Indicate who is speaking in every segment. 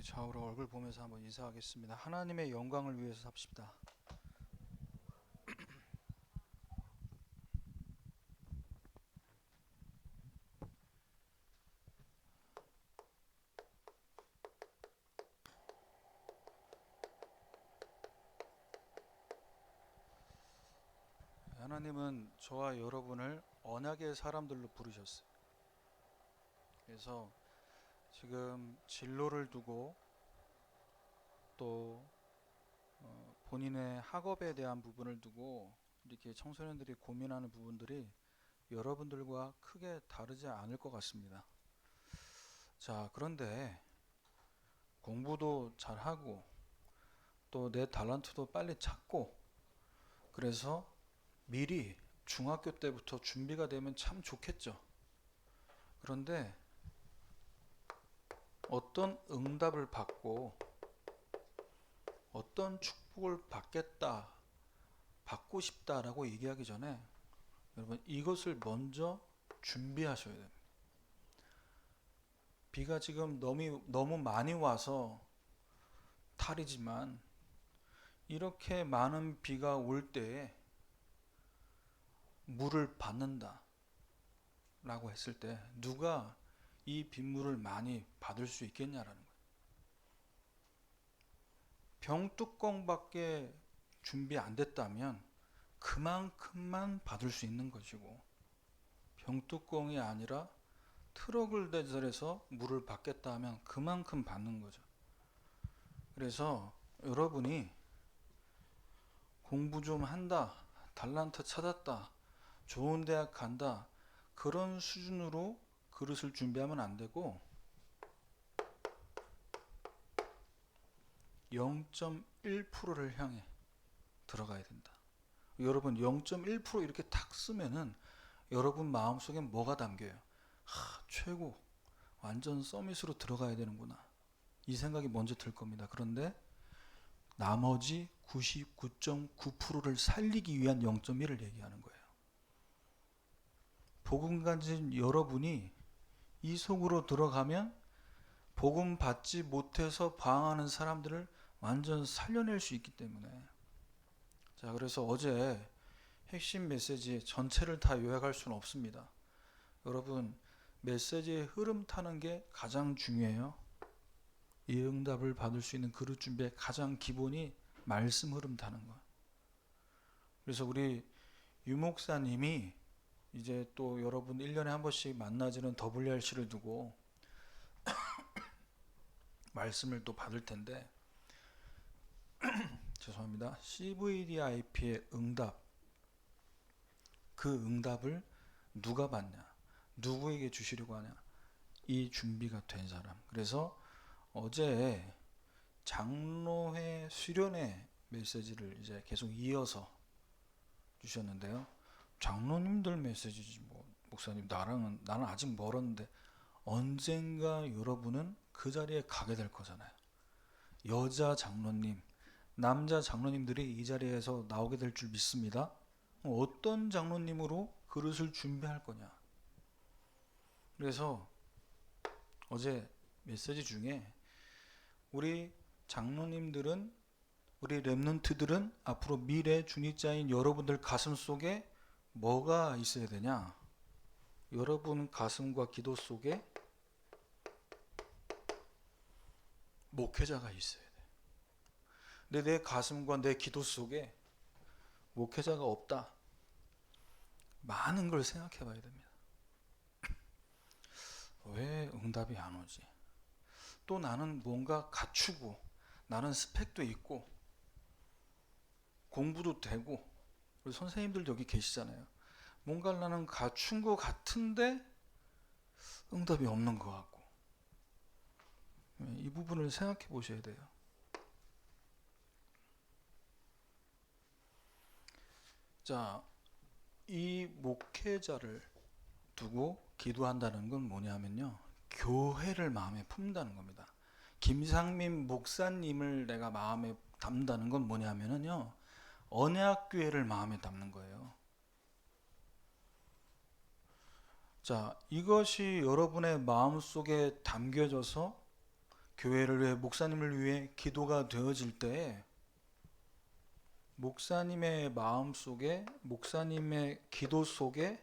Speaker 1: 좌우로 얼굴 보면서 한번 인사하겠습니다. 하나님의 영광을 위해서 삽시다. 하나님은 저와 여러분을 언약의 사람들로 부르셨어요. 그래서 지금 진로를 두고 또 본인의 학업에 대한 부분을 두고 이렇게 청소년들이 고민하는 부분들이 여러분들과 크게 다르지 않을 것 같습니다. 자, 그런데 공부도 잘하고 또 내 달란트도 빨리 찾고 그래서 미리 중학교 때부터 준비가 되면 참 좋겠죠. 그런데 어떤 응답을 받고 어떤 축복을 받겠다, 받고 싶다라고 얘기하기 전에 여러분 이것을 먼저 준비하셔야 됩니다. 비가 지금 너무 많이 와서 탈이지만 이렇게 많은 비가 올 때에 물을 받는다 라고 했을 때 누가 이 빗물을 많이 받을 수 있겠냐라는 거예요. 병뚜껑밖에 준비 안 됐다면 그만큼만 받을 수 있는 것이고, 병뚜껑이 아니라 트럭을 대절해서 물을 받겠다 하면 그만큼 받는 거죠. 그래서 여러분이 공부 좀 한다, 달란트 찾았다, 좋은 대학 간다, 그런 수준으로 그릇을 준비하면 안 되고 0.1%를 향해 들어가야 된다. 여러분 0.1% 이렇게 탁 쓰면은 여러분 마음속에 뭐가 담겨요? 최고, 완전 서밋으로 들어가야 되는구나, 이 생각이 먼저 들 겁니다. 그런데 나머지 99.9%를 살리기 위한 0.1을 얘기하는 거예요. 복음 가진 여러분이 이 속으로 들어가면 복음 받지 못해서 방황하는 사람들을 완전 살려낼 수 있기 때문에. 자, 그래서 어제 핵심 메시지 전체를 다 요약할 수는 없습니다. 여러분 메시지의 흐름 타는 게 가장 중요해요. 이 응답을 받을 수 있는 그릇 준비의 가장 기본이 말씀 흐름 타는 거예요. 그래서 우리 유목사님이 이제 또 여러분 1년에 한 번씩 만나지는 WRC를 두고 말씀을 또 받을 텐데, 죄송합니다. CVDIP의 응답, 그 응답을 누가 받냐, 누구에게 주시려고 하냐, 이 준비가 된 사람. 그래서 어제 장로회 수련회 메시지를 이제 계속 이어서 주셨는데요. 장로님들 메시지지 뭐 목사님 나는 아직 멀었는데, 언젠가 여러분은 그 자리에 가게 될 거잖아요. 여자 장로님, 남자 장로님들이 이 자리에서 나오게 될 줄 믿습니다. 어떤 장로님으로 그릇을 준비할 거냐. 그래서 어제 메시지 중에 우리 장로님들은, 우리 렘넌트들은 앞으로 미래 중직자인 여러분들 가슴 속에 뭐가 있어야 되냐? 여러분 가슴과 기도 속에 목회자가 있어야 돼. 근데 내 가슴과 내 기도 속에 목회자가 없다. 많은 걸 생각해 봐야 됩니다. 왜 응답이 안 오지? 또 나는 뭔가 갖추고, 나는 스펙도 있고 공부도 되고, 선생님들 여기 계시잖아요. 뭔가를 나는 갖춘 것 같은데 응답이 없는 것 같고, 이 부분을 생각해 보셔야 돼요. 자, 이 목회자를 두고 기도한다는 건 뭐냐면요, 교회를 마음에 품는다는 겁니다. 김상민 목사님을 내가 마음에 담는다는 건 뭐냐면요, 언약교회를 마음에 담는 거예요. 자, 이것이 여러분의 마음속에 담겨져서 교회를 위해, 목사님을 위해 기도가 되어질 때 목사님의 마음 속에, 목사님의 기도 속에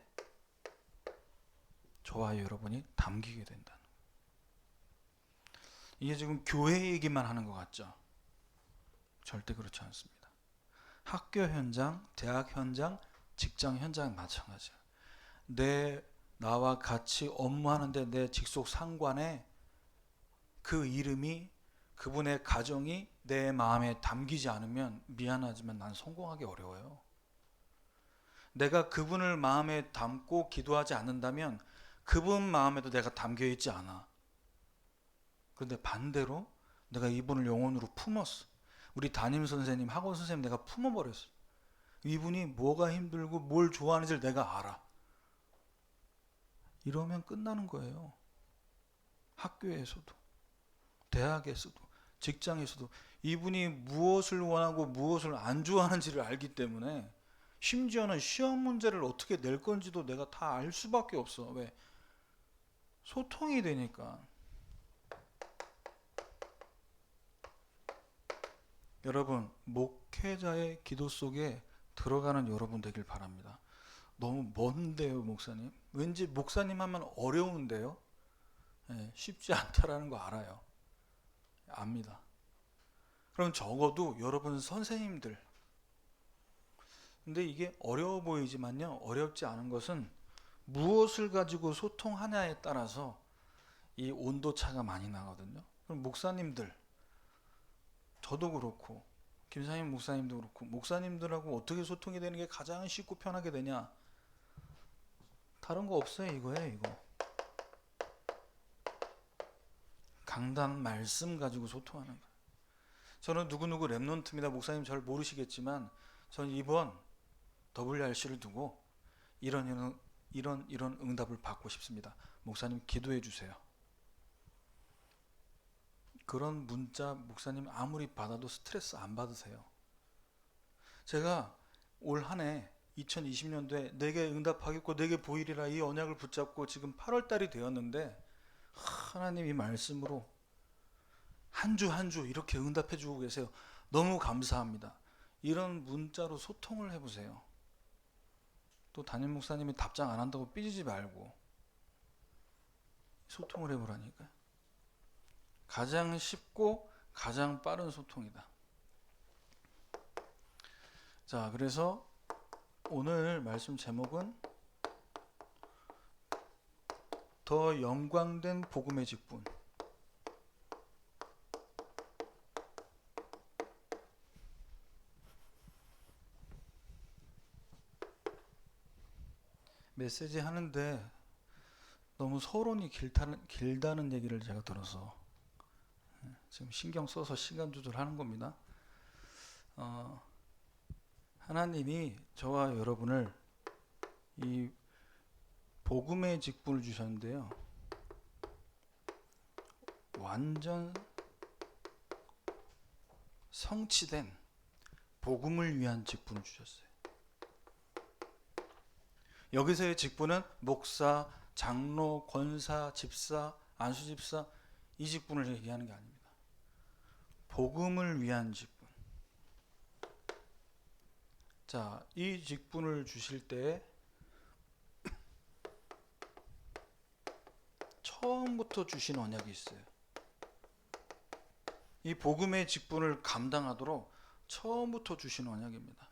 Speaker 1: 저와 여러분이 담기게 된다는 거예요. 이게 지금 교회 얘기만 하는 것 같죠? 절대 그렇지 않습니다. 학교 현장, 대학 현장, 직장 현장 마찬가지예요. 나와 같이 업무하는데 내 직속 상관에 그 이름이, 그분의 가정이 내 마음에 담기지 않으면 미안하지만 난 성공하기 어려워요. 내가 그분을 마음에 담고 기도하지 않는다면 그분 마음에도 내가 담겨 있지 않아. 그런데 반대로 내가 이분을 영혼으로 품었어. 우리 담임 선생님, 학원 선생님 내가 품어버렸어. 이분이 뭐가 힘들고 뭘 좋아하는지를 내가 알아. 이러면 끝나는 거예요. 학교에서도, 대학에서도, 직장에서도 이분이 무엇을 원하고 무엇을 안 좋아하는지를 알기 때문에 심지어는 시험 문제를 어떻게 낼 건지도 내가 다 알 수밖에 없어. 왜? 소통이 되니까. 여러분, 목회자의 기도 속에 들어가는 여러분 되길 바랍니다. 너무 먼데요, 목사님? 왠지 목사님 하면 어려운데요? 네, 쉽지 않다라는 거 알아요. 압니다. 그럼 적어도 여러분 선생님들, 근데 이게 어려워 보이지만요, 어렵지 않은 것은 무엇을 가지고 소통하냐에 따라서 이 온도차가 많이 나거든요. 그럼 목사님들, 저도 그렇고 김상임 목사님도 그렇고, 목사님들하고 어떻게 소통이 되는 게 가장 쉽고 편하게 되냐? 다른 거 없어요. 이거예요, 이거. 강단 말씀 가지고 소통하는 거예요. 저는 누구누구 랩넌트입니다. 목사님 잘 모르시겠지만 저는 이번 WRC를 두고 이런 응답을 받고 싶습니다. 목사님 기도해 주세요. 그런 문자 목사님 아무리 받아도 스트레스 안 받으세요. 제가 올 한 해 2020년도에 내게 응답하겠고 내게 보이리라 이 언약을 붙잡고 지금 8월 달이 되었는데 하나님 이 말씀으로 한 주 한 주 이렇게 응답해 주고 계세요. 너무 감사합니다. 이런 문자로 소통을 해보세요. 또 담임 목사님이 답장 안 한다고 삐지지 말고 소통을 해보라니까요. 가장 쉽고 가장 빠른 소통이다. 자, 그래서 오늘 말씀 제목은 더 영광된 복음의 직분. 메시지 하는데 너무 서론이 길다는 얘기를 제가 들어서 지금 신경 써서 시간 조절하는 겁니다. 하나님이 저와 여러분을 이 복음의 직분을 주셨는데요, 완전 성취된 복음을 위한 직분을 주셨어요. 여기서의 직분은 목사, 장로, 권사, 집사, 안수집사 이 직분을 얘기하는 게 아닙니다. 복음을 위한 직분. 자, 이 직분을 주실 때 처음부터 주신 언약이 있어요. 이 복음의 직분을 감당하도록 처음부터 주신 언약입니다.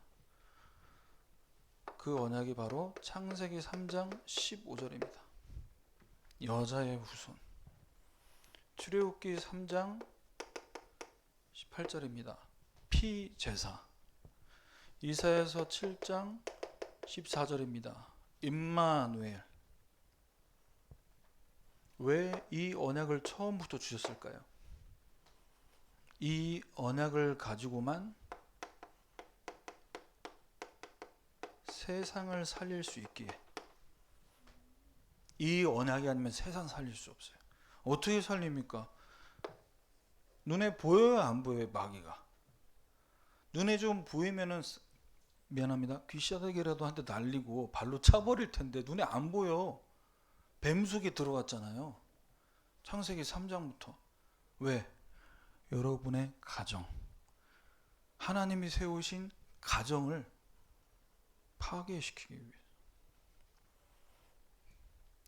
Speaker 1: 그 언약이 바로 창세기 3장 15절입니다. 여자의 후손. 출애굽기 3장 18절입니다. 피제사. 이사야서 7장 14절입니다. 임마누엘. 왜 이 언약을 처음부터 주셨을까요? 이 언약을 가지고만 세상을 살릴 수 있기에. 이 언약이 아니면 세상 살릴 수 없어요. 어떻게 살립니까? 눈에 보여요, 안 보여요, 마귀가? 눈에 좀 보이면은 미안합니다, 귀싸대기라도 한 대 날리고 발로 차버릴 텐데 눈에 안 보여. 뱀 속에 들어갔잖아요. 창세기 3장부터. 왜? 여러분의 가정, 하나님이 세우신 가정을 파괴시키기 위해.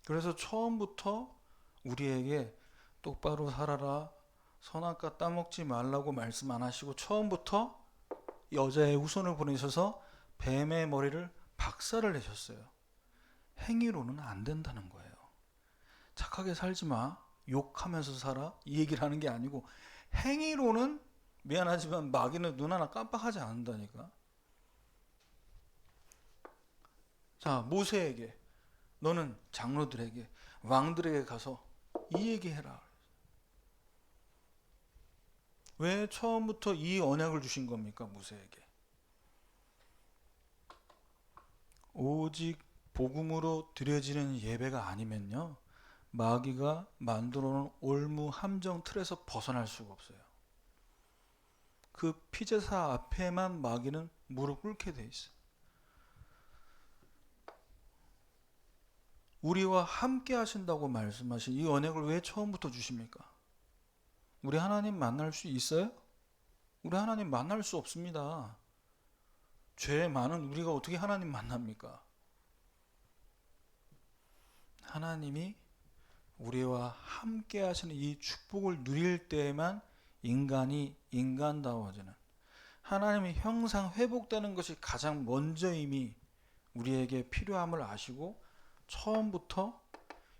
Speaker 1: 그래서 처음부터 우리에게 똑바로 살아라, 선악과 따먹지 말라고 말씀 안 하시고 처음부터 여자의 후손을 보내셔서 뱀의 머리를 박살을 내셨어요. 행위로는 안 된다는 거예요. 착하게 살지 마, 욕하면서 살아, 이 얘기를 하는 게 아니고 행위로는 미안하지만 마귀는 눈 하나 깜빡하지 않는다니까. 자, 모세에게, 너는 장로들에게, 왕들에게 가서 이 얘기해라. 왜 처음부터 이 언약을 주신 겁니까? 모세에게. 오직 복음으로 드려지는 예배가 아니면요, 마귀가 만들어 놓은 올무 함정 틀에서 벗어날 수가 없어요. 그 피제사 앞에만 마귀는 무릎 꿇게 돼 있어요. 우리와 함께 하신다고 말씀하신 이 언약을 왜 처음부터 주십니까? 우리 하나님 만날 수 있어요? 우리 하나님 만날 수 없습니다. 죄 많은 우리가 어떻게 하나님 만납니까? 하나님이 우리와 함께 하시는 이 축복을 누릴 때에만 인간이 인간다워지는, 하나님의 형상 회복되는 것이 가장 먼저 이미 우리에게 필요함을 아시고 처음부터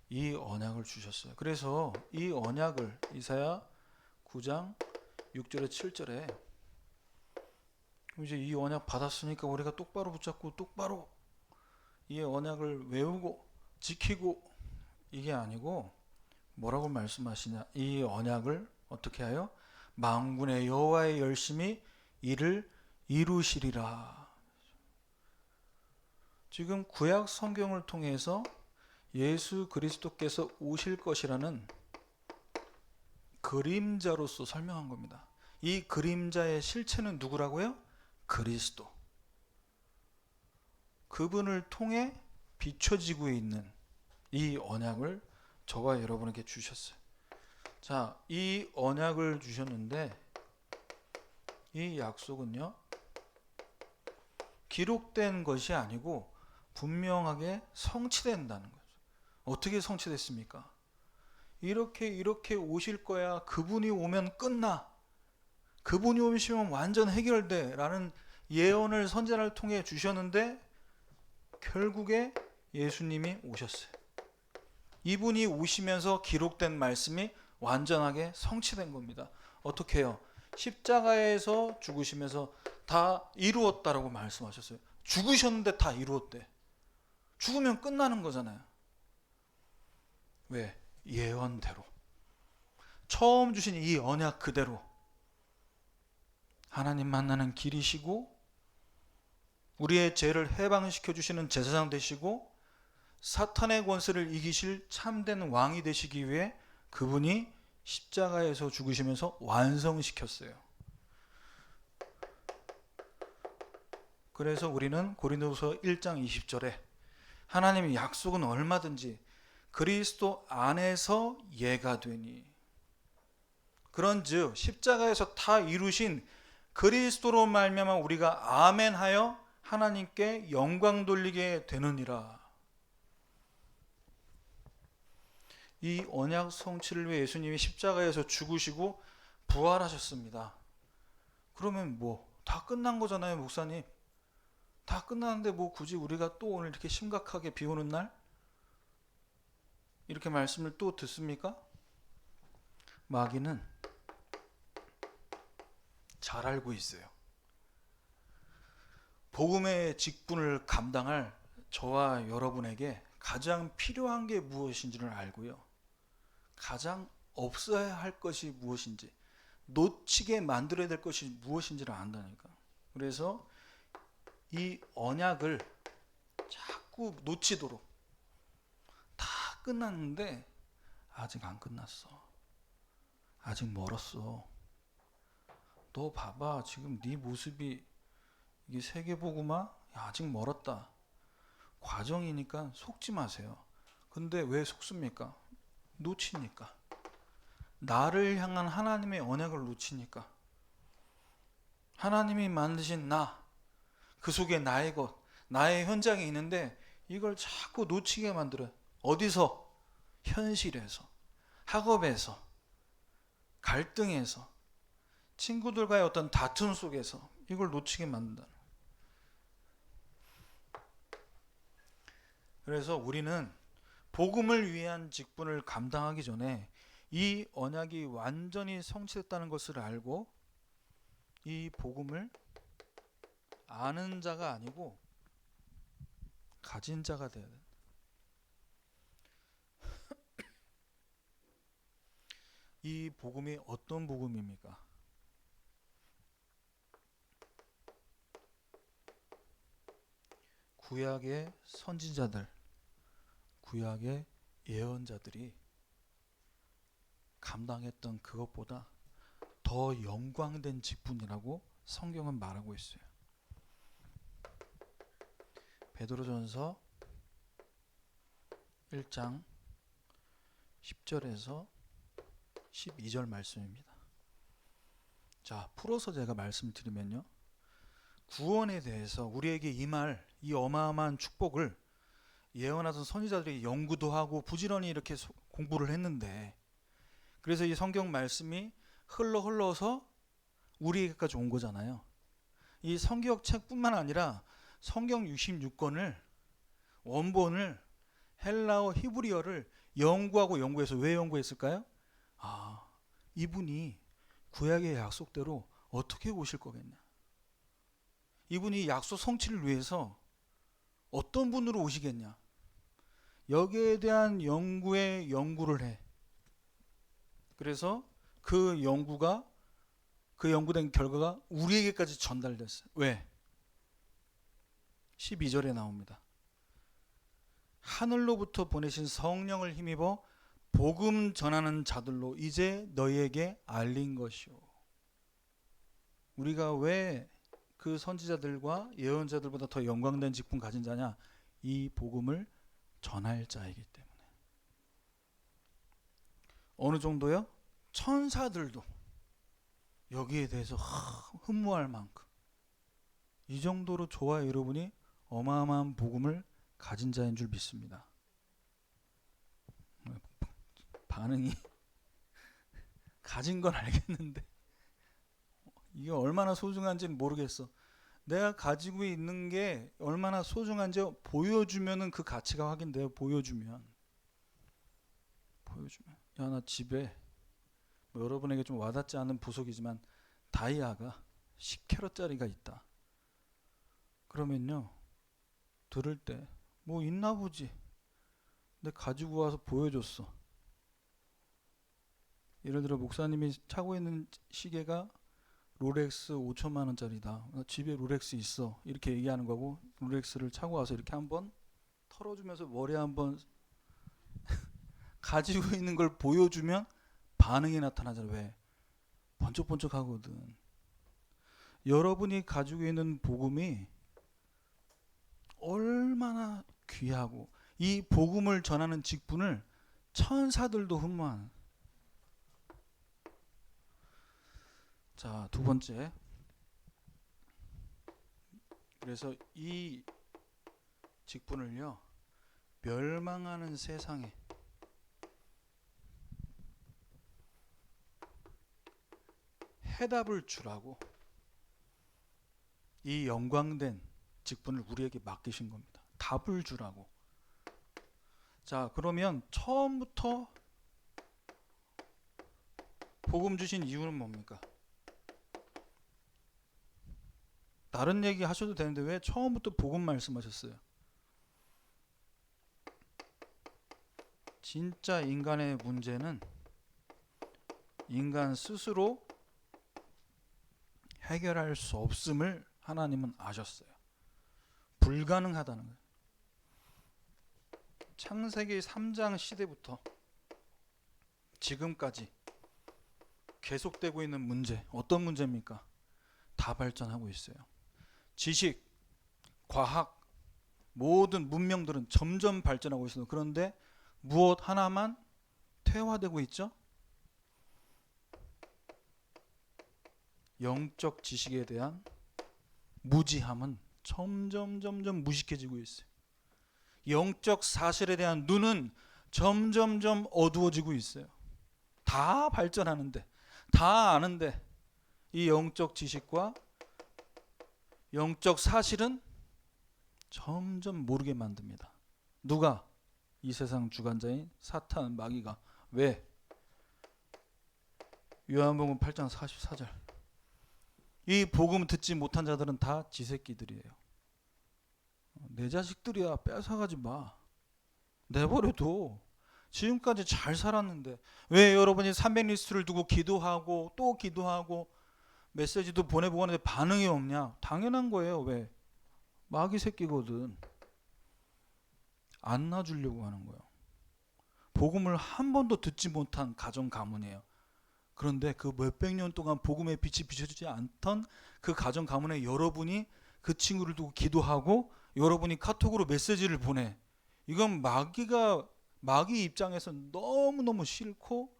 Speaker 1: 이 언약을 주셨어요. 그래서 이 언약을 이사야 9장 6절에 7절에 이제 이 언약 받았으니까 우리가 똑바로 붙잡고 똑바로 이 언약을 외우고 지키고, 이게 아니고 뭐라고 말씀하시냐, 이 언약을 어떻게 하여 만군의 여호와의 열심히 이를 이루시리라. 지금 구약 성경을 통해서 예수 그리스도께서 오실 것이라는 그림자로서 설명한 겁니다. 이 그림자의 실체는 누구라고요? 그리스도. 그분을 통해 비춰지고 있는 이 언약을 저와 여러분에게 주셨어요. 자, 이 언약을 주셨는데 이 약속은요, 기록된 것이 아니고 분명하게 성취된다는 거죠. 어떻게 성취됐습니까? 이렇게 오실 거야. 그분이 오면 끝나. 그분이 오시면 완전 해결돼. 라는 예언을 선지자를 통해 주셨는데 결국에 예수님이 오셨어요. 이분이 오시면서 기록된 말씀이 완전하게 성취된 겁니다. 어떻게 해요? 십자가에서 죽으시면서 다 이루었다라고 말씀하셨어요. 죽으셨는데 다 이루었대. 죽으면 끝나는 거잖아요. 왜? 예언대로. 처음 주신 이 언약 그대로 하나님 만나는 길이시고, 우리의 죄를 해방시켜 주시는 제사장 되시고, 사탄의 권세를 이기실 참된 왕이 되시기 위해 그분이 십자가에서 죽으시면서 완성시켰어요. 그래서 우리는 고린도후서 1장 20절에 하나님의 약속은 얼마든지 그리스도 안에서 예가 되니, 그런즉 십자가에서 다 이루신 그리스도로 말미암아 우리가 아멘하여 하나님께 영광 돌리게 되느니라. 이 언약 성취를 위해 예수님이 십자가에서 죽으시고 부활하셨습니다. 그러면 뭐 다 끝난 거잖아요, 목사님. 다 끝났는데 뭐 굳이 우리가 또 오늘 이렇게 심각하게 비 오는 날 이렇게 말씀을 또 듣습니까? 마귀는 잘 알고 있어요. 복음의 직분을 감당할 저와 여러분에게 가장 필요한 게 무엇인지를 알고요, 가장 없어야 할 것이 무엇인지, 놓치게 만들어야 될 것이 무엇인지를 안다니까. 그래서 이 언약을 자꾸 놓치도록, 다 끝났는데 아직 안 끝났어, 아직 멀었어, 너 봐봐 지금 네 모습이 이게 세계복음화? 아직 멀었다, 과정이니까 속지 마세요. 근데 왜 속습니까? 놓치니까. 나를 향한 하나님의 언약을 놓치니까 하나님이 만드신 나, 그 속에 나의 것, 나의 현장이 있는데 이걸 자꾸 놓치게 만들어요. 어디서? 현실에서, 학업에서, 갈등에서, 친구들과의 어떤 다툼 속에서 이걸 놓치게 만든다. 그래서 우리는 복음을 위한 직분을 감당하기 전에 이 언약이 완전히 성취됐다는 것을 알고 이 복음을 아는 자가 아니고 가진 자가 되어야 돼. 이 복음이 어떤 복음입니까? 구약의 선지자들, 구약의 예언자들이 감당했던 그것보다 더 영광된 직분이라고 성경은 말하고 있어요. 베드로전서 1장 10절에서 12절 말씀입니다. 자, 풀어서 제가 말씀드리면요, 구원에 대해서 우리에게 임할 이 어마어마한 축복을 예언하던 선지자들이 연구도 하고 부지런히 이렇게 공부를 했는데, 그래서 이 성경 말씀이 흘러서 우리에게까지 온 거잖아요. 이 성경책뿐만 아니라 성경 66권을 원본을 헬라어 히브리어를 연구해서 왜 연구했을까요? 이분이 구약의 약속대로 어떻게 오실 거겠냐, 이분이 약속 성취를 위해서 어떤 분으로 오시겠냐, 여기에 대한 연구를 해. 그래서 그 연구된 결과가 우리에게까지 전달됐어요. 왜? 12절에 나옵니다. 하늘로부터 보내신 성령을 힘입어 복음 전하는 자들로 이제 너희에게 알린 것이요. 우리가 왜 그 선지자들과 예언자들보다 더 영광된 직분 가진 자냐? 이 복음을 전할 자이기 때문에. 어느 정도요? 천사들도 여기에 대해서 흠모할 만큼, 이 정도로 저와 여러분이 어마어마한 복음을 가진 자인 줄 믿습니다. 반응이 가진 건 알겠는데 이게 얼마나 소중한지는 모르겠어. 내가 가지고 있는 게 얼마나 소중한지 보여주면은 그 가치가 확인돼요. 보여주면. 야, 나 집에 여러분에게 좀 와닿지 않은 부속이지만 다이아가 10캐럿짜리가 있다. 그러면요, 들을 때 뭐 있나 보지. 근데 가지고 와서 보여줬어. 예를 들어 목사님이 차고 있는 시계가 롤렉스 5천만 원짜리다. 집에 롤렉스 있어. 이렇게 얘기하는 거고, 롤렉스를 차고 와서 이렇게 한번 털어주면서 머리 한번 가지고 있는 걸 보여주면 반응이 나타나잖아. 왜? 번쩍번쩍하거든. 여러분이 가지고 있는 복음이 얼마나 귀하고, 이 복음을 전하는 직분을 천사들도 흠모하는. 자, 두 번째. 그래서 이 직분을요, 멸망하는 세상에 해답을 주라고 이 영광된 직분을 우리에게 맡기신 겁니다. 답을 주라고. 자, 그러면 처음부터 복음 주신 이유는 뭡니까? 다른 얘기 하셔도 되는데 왜 처음부터 복음 말씀하셨어요? 진짜 인간의 문제는 인간 스스로 해결할 수 없음을 하나님은 아셨어요. 불가능하다는 거예요. 창세기 3장 시대부터 지금까지 계속되고 있는 문제, 어떤 문제입니까? 다 발전하고 있어요. 지식, 과학, 모든 문명들은 점점 발전하고 있어요. 그런데 무엇 하나만 퇴화되고 있죠? 영적 지식에 대한 무지함은 점점 무식해지고 있어요. 영적 사실에 대한 눈은 점점 어두워지고 있어요. 다 발전하는데, 다 아는데 이 영적 지식과 영적 사실은 점점 모르게 만듭니다. 누가? 이 세상 주관자인 사탄, 마귀가. 왜? 요한복음 8장 44절. 이 복음 듣지 못한 자들은 다 지새끼들이에요. 내 자식들이야, 뺏어가지 마. 내버려둬. 지금까지 잘 살았는데 왜 여러분이 300리스트를 두고 기도하고 또 기도하고 메시지도 보내보고 하는데 반응이 없냐? 당연한 거예요. 왜? 마귀 새끼거든. 안 놔주려고 하는 거예요. 복음을 한 번도 듣지 못한 가정 가문이에요. 그런데 그 몇백 년 동안 복음의 빛이 비춰지지 않던 그 가정 가문에 여러분이 그 친구를 두고 기도하고 여러분이 카톡으로 메시지를 보내. 이건 마귀 입장에서 너무너무 싫고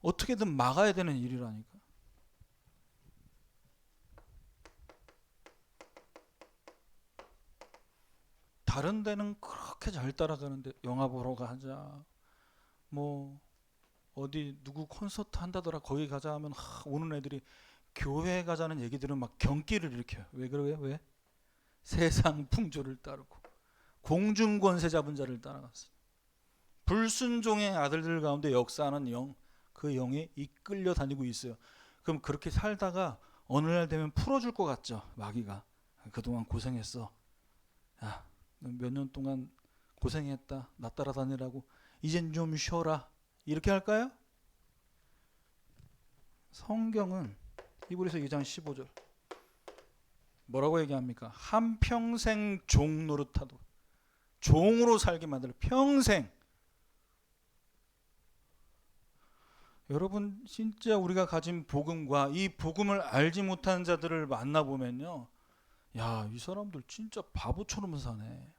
Speaker 1: 어떻게든 막아야 되는 일이라니까. 다른 데는 그렇게 잘 따라가는데 영화 보러 가자, 뭐 어디 누구 콘서트 한다더라 거기 가자 하면 오는 애들이 교회 가자는 얘기들은 막 경기를 일으켜요. 왜 그래요? 왜? 세상 풍조를 따르고 공중권세 잡은 자를 따라갔어요. 불순종의 아들들 가운데 역사하는 영, 그 영에 이끌려 다니고 있어요. 그럼 그렇게 살다가 어느 날 되면 풀어줄 것 같죠. 마귀가. 그동안 고생했어. 야, 몇 년 동안 고생했다. 나 따라다니라고. 이젠 좀 쉬어라. 이렇게 할까요? 성경은 히브리서 2장 15절 뭐라고 얘기합니까? 한평생 종 노릇하도 종으로 살게 만들어. 평생. 여러분 진짜 우리가 가진 복음과 이 복음을 알지 못하는 자들을 만나보면요, 야, 이 사람들 진짜 바보처럼 사네.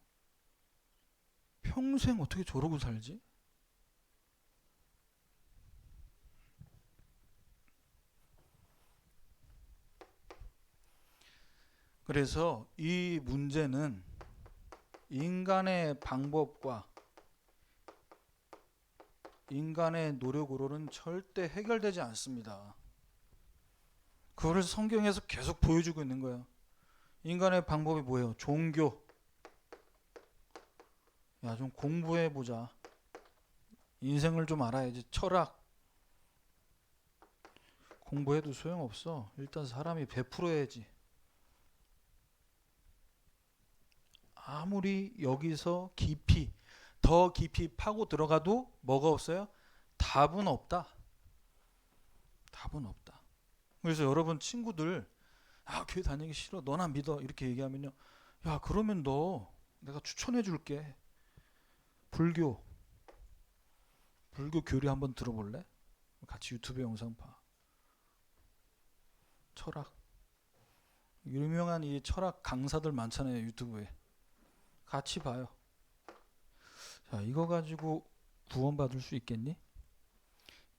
Speaker 1: 평생 어떻게 저러고 살지? 그래서 이 문제는 인간의 방법과 인간의 노력으로는 절대 해결되지 않습니다. 그거를 성경에서 계속 보여주고 있는 거예요. 인간의 방법이 뭐예요? 종교. 야, 좀 공부해보자. 인생을 좀 알아야지. 철학. 공부해도 소용없어. 일단 사람이 베풀어야지. 아무리 여기서 더 깊이 파고 들어가도 뭐가 없어요? 답은 없다. 답은 없다. 그래서 여러분 친구들, 교회 다니기 싫어, 너나 믿어, 이렇게 얘기하면요, 야, 그러면 너 내가 추천해 줄게. 불교 교리 한번 들어볼래? 같이 유튜브 영상 봐. 철학, 유명한 이 철학 강사들 많잖아요, 유튜브에. 같이 봐요. 자, 이거 가지고 구원받을 수 있겠니?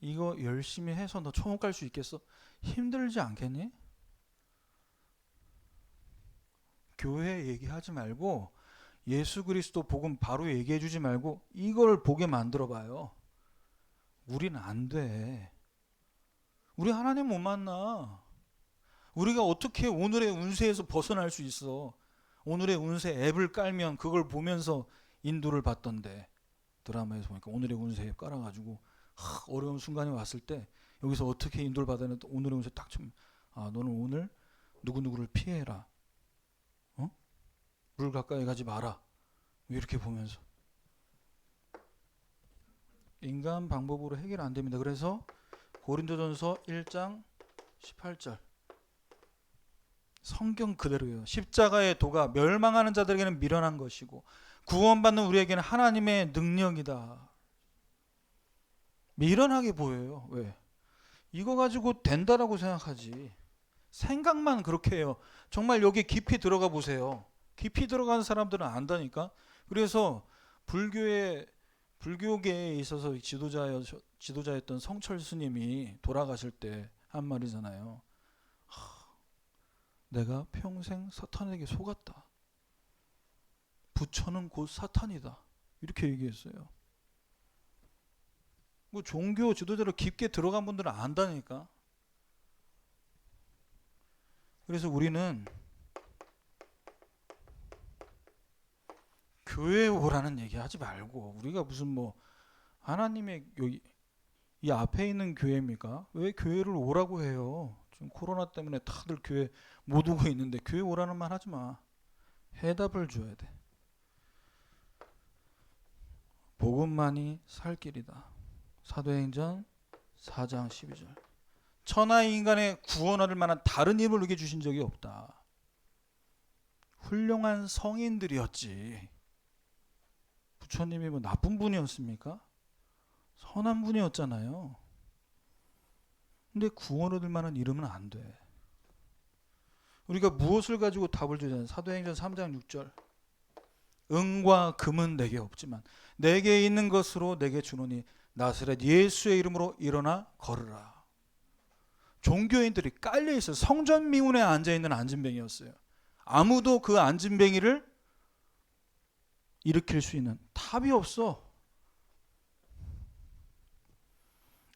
Speaker 1: 이거 열심히 해서 너 천국 갈 수 있겠어? 힘들지 않겠니? 교회 얘기하지 말고 예수 그리스도 복음 바로 얘기해 주지 말고 이걸 보게 만들어 봐요. 우리는 안 돼. 우리 하나님 못 만나. 우리가 어떻게 오늘의 운세에서 벗어날 수 있어? 오늘의 운세 앱을 깔면 그걸 보면서 인도를 받던데, 드라마에서 보니까 오늘의 운세 앱 깔아가지고 어려운 순간이 왔을 때 여기서 어떻게 인도를 받았는데 오늘의 운세 딱 좀, 너는 오늘 누구누구를 피해라. 물 가까이 가지 마라. 이렇게 보면서 인간 방법으로 해결 안 됩니다. 그래서 고린도전서 1장 18절 성경 그대로예요. 십자가의 도가 멸망하는 자들에게는 미련한 것이고 구원받는 우리에게는 하나님의 능력이다. 미련하게 보여요. 왜? 이거 가지고 된다라고 생각하지. 생각만 그렇게 해요. 정말 여기 깊이 들어가 보세요. 깊이 들어가는 사람들은 안다니까. 그래서 불교계에 있어서 지도자였던 성철 스님이 돌아가실 때 한 말이잖아요. 내가 평생 사탄에게 속았다. 부처는 곧 사탄이다. 이렇게 얘기했어요. 뭐 종교 지도자로 깊게 들어간 분들은 안다니까. 그래서 우리는 교회에 오라는 얘기 하지 말고, 우리가 무슨 뭐 하나님의 여기 이 앞에 있는 교회입니까? 왜 교회를 오라고 해요? 지금 코로나 때문에 다들 교회 못 오고 있는데 교회 오라는 말 하지 마. 해답을 줘야 돼. 복음만이 살 길이다. 사도행전 4장 12절. 천하의 인간의 구원할 만한 다른 힘을 우리에게 주신 적이 없다. 훌륭한 성인들이었지. 부처님이 뭐 나쁜 분이었습니까? 선한 분이었잖아요. 근데 구원 얻을 만한 이름은 안 돼. 우리가 무엇을 가지고 답을 주냐면 사도행전 3장 6절. 은과 금은 내게 없지만 내게 있는 것으로 내게 주노니 나사렛 예수의 이름으로 일어나 걸으라. 종교인들이 깔려 있어요. 성전 미문에 앉아 있는 안진뱅이였어요. 아무도 그 안진뱅이를 일으킬 수 있는 답이 없어.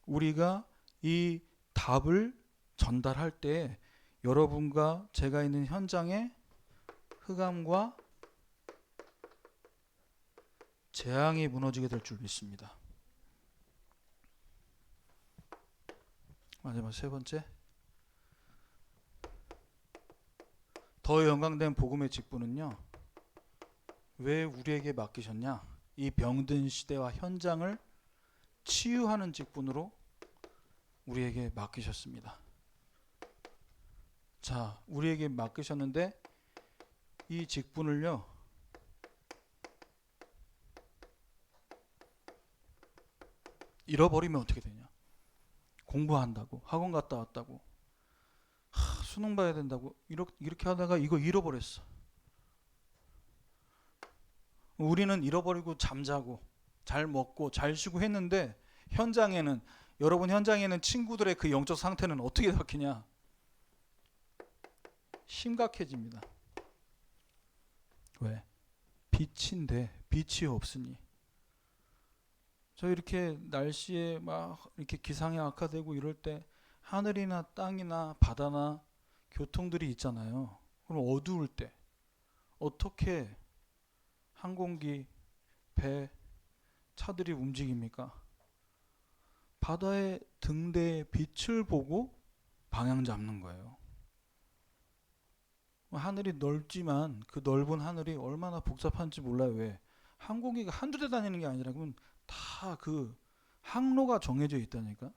Speaker 1: 우리가 이 답을 전달할 때 여러분과 제가 있는 현장에 흑암과 재앙이 무너지게 될 줄 믿습니다. 마지막 세 번째, 더 영광된 복음의 직분은요, 왜 우리에게 맡기셨냐? 이 병든 시대와 현장을 치유하는 직분으로 우리에게 맡기셨습니다. 자, 우리에게 맡기셨는데 이 직분을요, 잃어버리면 어떻게 되냐? 공부한다고, 학원 갔다 왔다고, 수능 봐야 된다고 이렇게 하다가 이거 잃어버렸어. 우리는 잃어버리고 잠자고 잘 먹고 잘 쉬고 했는데 현장에는, 여러분 현장에는 친구들의 그 영적 상태는 어떻게 바뀌냐? 심각해집니다. 왜? 빛인데 빛이 없으니. 저 이렇게 날씨에 막 이렇게 기상이 악화되고 이럴 때 하늘이나 땅이나 바다나 교통들이 있잖아요. 그럼 어두울 때 어떻게 항공기, 배, 차들이 움직입니까? 바다의 등대의 빛을 보고 방향 잡는 거예요. 하늘이 넓지만 그 넓은 하늘이 얼마나 복잡한지 몰라요. 왜? 항공기가 한두 대 다니는 게 아니라 그건 다 그 항로가 정해져 있다니까.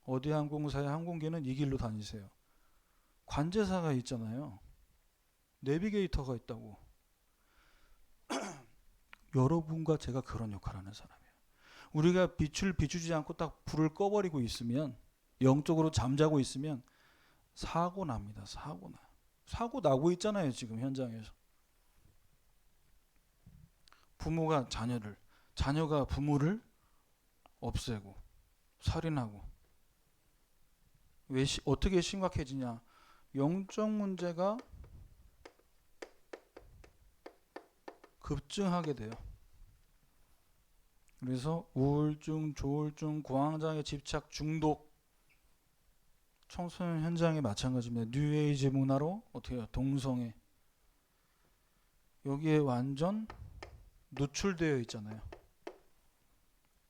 Speaker 1: 어디 항공사의 항공기는 이 길로 다니세요. 관제사가 있잖아요. 내비게이터가 있다고. 여러분과 제가 그런 역할을 하는 사람이에요. 우리가 빛을 비추지 않고 딱 불을 꺼버리고 있으면, 영적으로 잠자고 있으면 사고 납니다. 사고 나. 사고 나고 있잖아요. 지금 현장에서. 부모가 자녀를, 자녀가 부모를 없애고 살인하고. 왜 어떻게 심각해지냐? 영적 문제가 급증하게 돼요. 그래서 우울증, 조울증, 공황장애, 집착, 중독, 청소년 현장에 마찬가지입니다. 뉴에이지 문화로 어떻게 해요? 동성애. 여기에 완전 노출되어 있잖아요.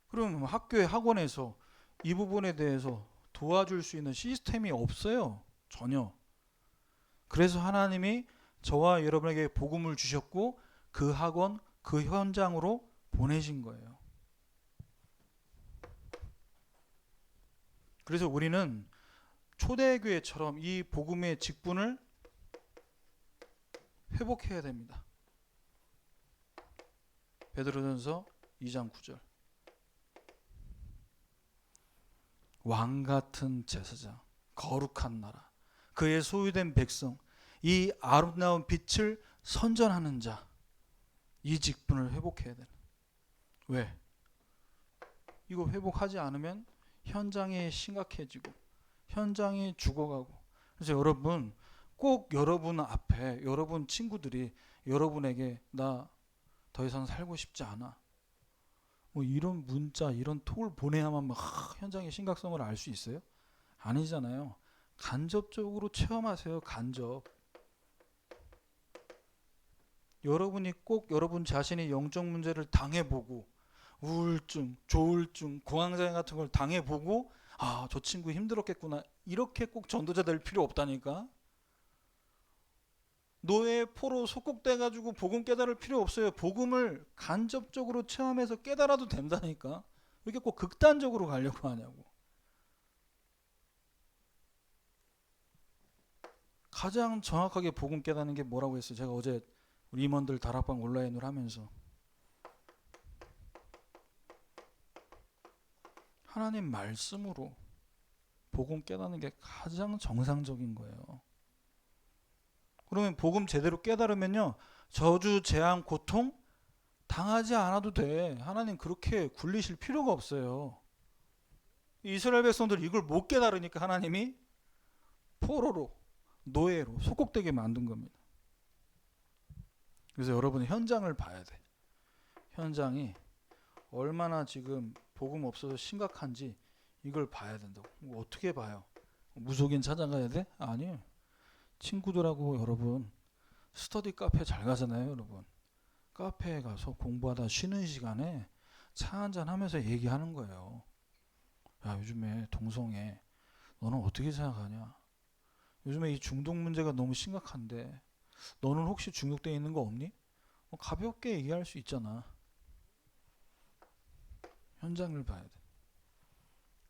Speaker 1: 그럼 학교에, 학원에서 이 부분에 대해서 도와줄 수 있는 시스템이 없어요. 전혀. 그래서 하나님이 저와 여러분에게 복음을 주셨고 그 학원, 그 현장으로 보내신 거예요. 그래서 우리는 초대교회처럼 이 복음의 직분을 회복해야 됩니다. 베드로전서 2장 9절. 왕 같은 제사장, 거룩한 나라, 그의 소유된 백성, 이 아름다운 빛을 선전하는 자, 이 직분을 회복해야 되는. 왜? 이거 회복하지 않으면 현장이 심각해지고 현장이 죽어가고. 그래서 여러분, 꼭 여러분 앞에 여러분 친구들이 여러분에게 나 더 이상 살고 싶지 않아, 뭐 이런 문자 이런 톡을 보내야만 막 현장의 심각성을 알 수 있어요? 아니잖아요. 간접적으로 체험하세요. 간접. 여러분이 꼭 여러분 자신이 영적 문제를 당해보고 우울증, 조울증, 공황장애 같은 걸 당해보고 아, 저 친구 힘들었겠구나, 이렇게 꼭 전도자 될 필요 없다니까. 노예 포로 속국돼 가지고 복음 깨달을 필요 없어요. 복음을 간접적으로 체험해서 깨달아도 된다니까. 왜 이렇게 꼭 극단적으로 가려고 하냐고. 가장 정확하게 복음 깨닫는 게 뭐라고 했어요? 제가 어제 우리 임원들 다락방 온라인을 하면서 하나님 말씀으로 복음 깨닫는 게 가장 정상적인 거예요. 그러면 복음 제대로 깨달으면요, 저주, 재앙, 고통 당하지 않아도 돼. 하나님 그렇게 굴리실 필요가 없어요. 이스라엘 백성들 이걸 못 깨달으니까 하나님이 포로로, 노예로 속국되게 만든 겁니다. 그래서 여러분은 현장을 봐야 돼. 현장이 얼마나 지금 복음 없어서 심각한지 이걸 봐야 된다고. 어떻게 봐요? 무속인 찾아가야 돼? 아니에요. 친구들하고 여러분 스터디 카페 잘 가잖아요. 여러분 카페에 가서 공부하다 쉬는 시간에 차 한잔 하면서 얘기하는 거예요. 야, 요즘에 동성애 너는 어떻게 생각하냐? 요즘에 이 중독 문제가 너무 심각한데 너는 혹시 중독돼 있는 거 없니? 가볍게 얘기할 수 있잖아. 현장을 봐야 돼.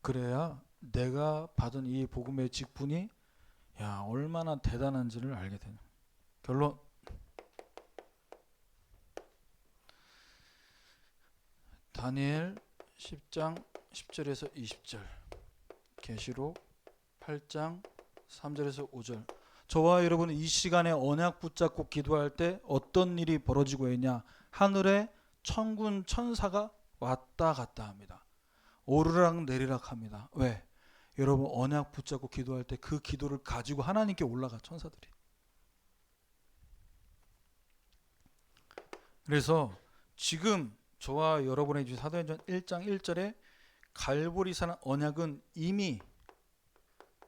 Speaker 1: 그래야 내가 받은 이 복음의 직분이 야, 얼마나 대단한지를 알게 되는. 결론, 다니엘 10장 10절에서 20절, 계시록 8장 3절에서 5절. 저와 여러분은 이 시간에 언약 붙잡고 기도할 때 어떤 일이 벌어지고 있냐? 하늘에 천군 천사가 왔다 갔다 합니다. 오르락 내리락 합니다. 왜? 여러분 언약 붙잡고 기도할 때 그 기도를 가지고 하나님께 올라가, 천사들이. 그래서 지금 저와 여러분의 사도행전 1장 1절에 갈보리산 언약은 이미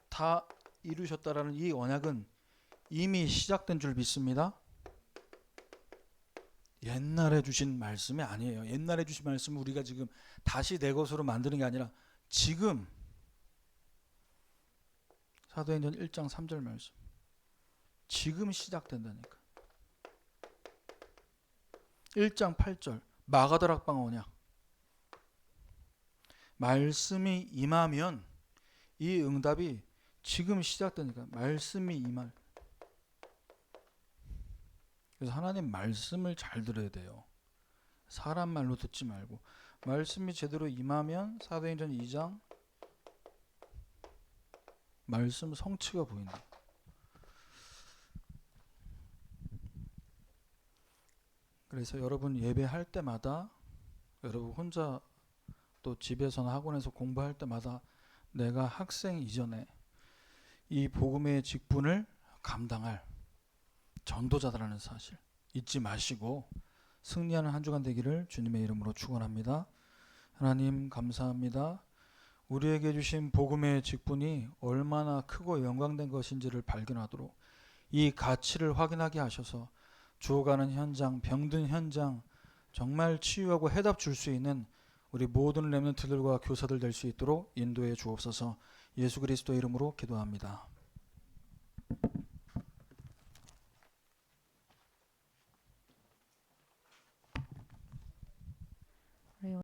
Speaker 1: 다 이루셨다라는 이 언약은 이미 시작된 줄 믿습니다. 옛날에 주신 말씀이 아니에요. 옛날에 주신 말씀은 우리가 지금 다시 내 것으로 만드는 게 아니라 지금 사도행전 1장 3절 말씀 지금 시작된다니까. 1장 8절 마가다락방 언약, 말씀이 임하면 이 응답이 지금 시작되니까. 말씀이 임할. 그래서 하나님 말씀을 잘 들어야 돼요. 사람 말로 듣지 말고 말씀이 제대로 임하면 사도행전 2장 말씀 성취가 보인다. 그래서 여러분 예배할 때마다, 여러분 혼자 또 집에서나 학원에서 공부할 때마다 내가 학생 이전에 이 복음의 직분을 감당할 전도자다라는 사실 잊지 마시고 승리하는 한 주간 되기를 주님의 이름으로 축원합니다. 하나님 감사합니다. 우리에게 주신 복음의 직분이 얼마나 크고 영광된 것인지를 발견하도록 이 가치를 확인하게 하셔서 죽어가는 현장, 병든 현장 정말 치유하고 해답 줄 수 있는 우리 모든 렘넌트들과 교사들 될 수 있도록 인도해 주옵소서. 예수 그리스도의 이름으로 기도합니다.